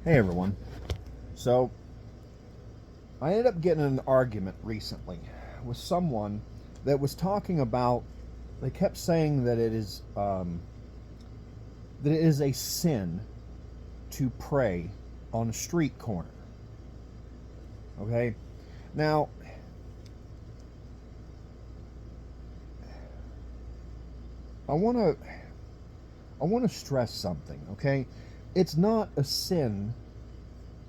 Hey everyone. So, I ended up getting in an argument recently with someone that was talking about. They kept saying that it is a sin to pray on a street corner. Okay, now I want to stress something. Okay, it's not a sin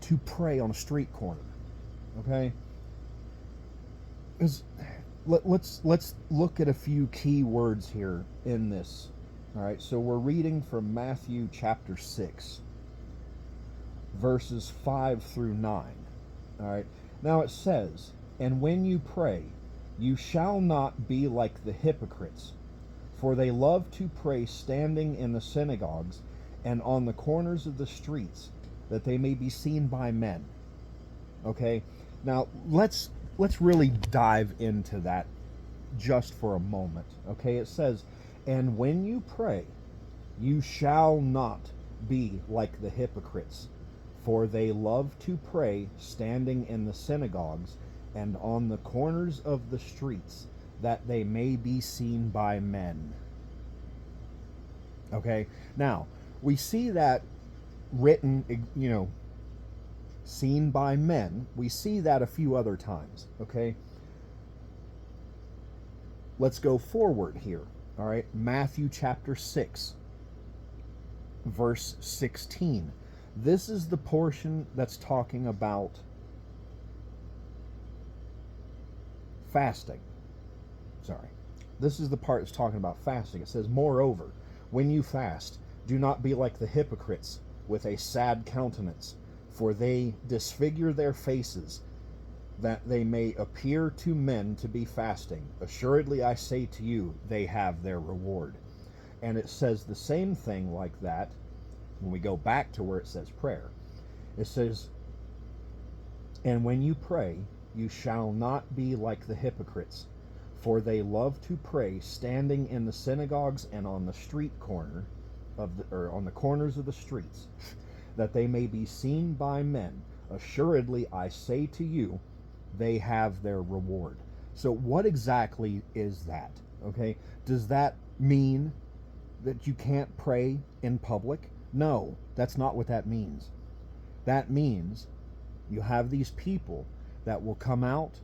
to pray on a street corner. Okay, because let's look at a few key words here in this. All right, so we're reading from Matthew chapter 6, verses 5 through 9. All right, now it says, "And when you pray, you shall not be like the hypocrites, for they love to pray standing in the synagogues and on the corners of the streets, that they may be seen by men." Okay, now let's really dive into that just for a moment. Okay, it says, "And when you pray, you shall not be like the hypocrites, for they love to pray standing in the synagogues and on the corners of the streets, that they may be seen by men." Okay, now we see that written, seen by men. We see that a few other times. Okay, let's go forward here. All right, Matthew chapter 6, verse 16. This is the portion that's talking about fasting. Sorry. This is the part that's talking about fasting. It says, "Moreover, when you fast, do not be like the hypocrites with a sad countenance, for they disfigure their faces, that they may appear to men to be fasting. Assuredly, I say to you, they have their reward." And it says the same thing like that when we go back to where it says prayer. It says, "And when you pray, you shall not be like the hypocrites, for they love to pray standing in the synagogues and on the street corner or on the corners of the streets, that they may be seen by men. Assuredly, I say to you, they have their reward." So what exactly is that? Okay, does that mean that you can't pray in public? No, that's not what that means. That means you have these people that will come out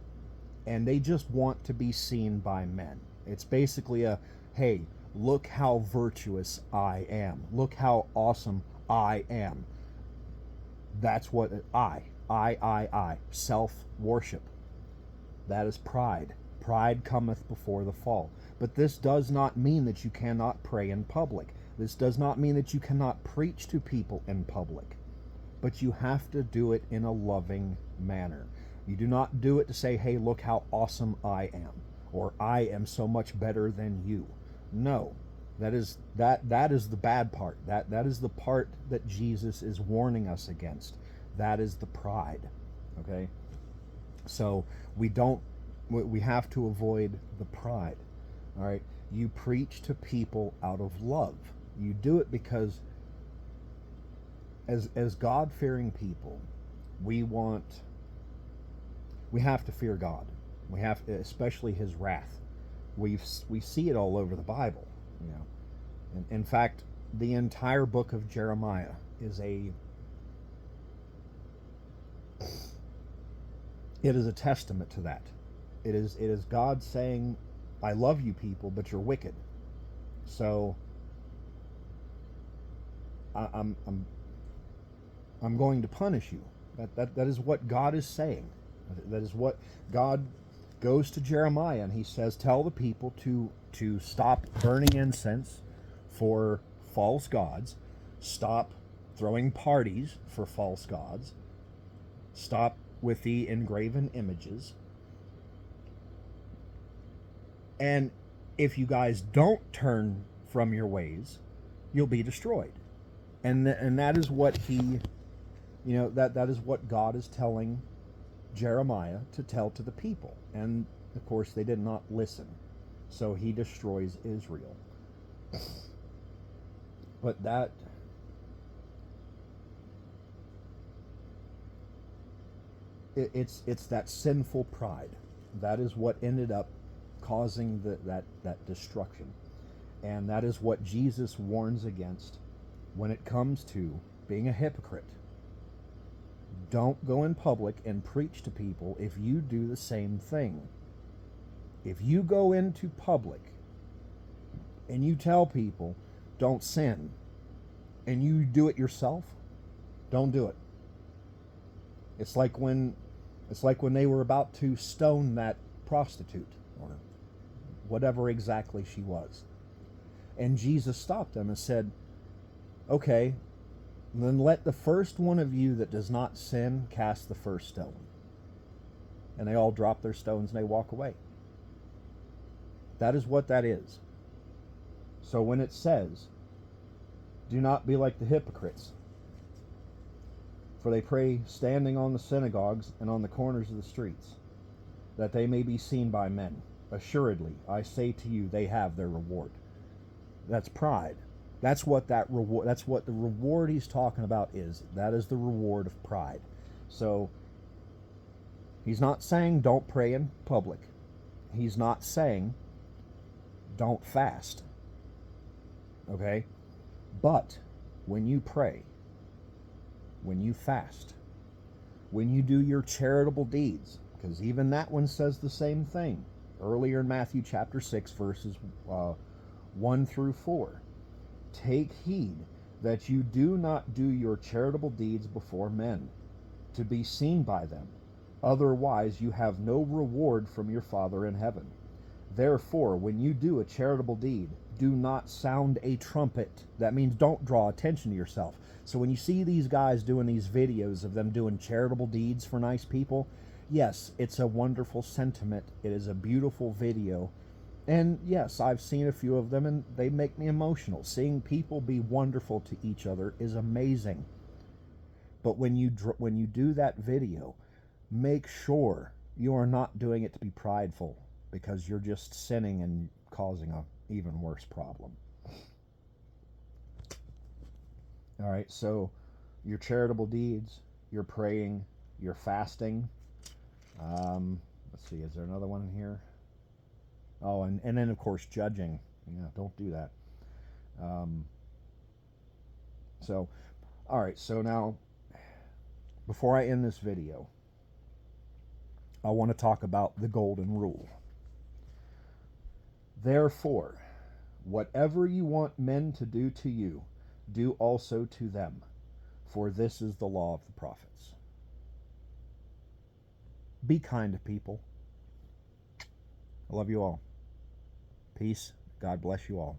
and they just want to be seen by men. It's basically a, "Hey, look how virtuous I am. Look how awesome I am." That's what I. Self worship. That is pride. Pride cometh before the fall. But this does not mean that you cannot pray in public. This does not mean that you cannot preach to people in public. But you have to do it in a loving manner. You do not do it to say, "Hey, look how awesome I am," or "I am so much better than you." No. That is the bad part. That is the part that Jesus is warning us against. That is the pride. Okay? So we have to avoid the pride. All right? You preach to people out of love. You do it because as God-fearing people, we have to fear God. We have, especially his wrath. We see it all over the Bible, you know. And in fact, the entire book of Jeremiah is a testament to that. It is God saying, "I love you people, but you're wicked. So I, I'm going to punish you." That is what God is saying. That is what God goes to Jeremiah and he says, "Tell the people to stop burning incense for false gods, stop throwing parties for false gods, stop with the engraven images, and if you guys don't turn from your ways, you'll be destroyed." And that is what that is what God is telling Jeremiah to tell to the people. And of course, they did not listen. So he destroys Israel. But It's that sinful pride. That is what ended up causing that destruction. And that is what Jesus warns against when it comes to being a hypocrite. Don't go in public and preach to people if you do the same thing. If you go into public and you tell people don't sin and you do it yourself, don't do it. It's like when they were about to stone that prostitute or whatever exactly she was. And Jesus stopped them and said, okay, then let the first one of you that does not sin cast the first stone. And they all drop their stones and they walk away. That is what that is. So when it says, do not be like the hypocrites, for they pray standing on the synagogues and on the corners of the streets, that they may be seen by men. Assuredly, I say to you, they have their reward. That's pride. That's what that reward. That's what the reward he's talking about is. That is the reward of pride. So he's not saying don't pray in public. He's not saying don't fast. Okay? But when you pray, when you fast, when you do your charitable deeds, because even that one says the same thing earlier in Matthew chapter 6, verses 1 through 4. Take heed that you do not do your charitable deeds before men, to be seen by them. Otherwise you have no reward from your Father in heaven. Therefore, when you do a charitable deed, do not sound a trumpet. That means don't draw attention to yourself. So when you see these guys doing these videos of them doing charitable deeds for nice people, yes, it's a wonderful sentiment. It is a beautiful video. And yes, I've seen a few of them and they make me emotional. Seeing people be wonderful to each other is amazing. But when you do that video, make sure you are not doing it to be prideful, because you're just sinning and causing a even worse problem. All right, so your charitable deeds, your praying, your fasting. Let's see, is there another one in here? Oh, and then of course judging. Yeah, don't do that. So, all right, so now, before I end this video, I want to talk about the golden rule. Therefore, whatever you want men to do to you, do also to them, for this is the law of the prophets. Be kind to people. I love you all. Peace. God bless you all.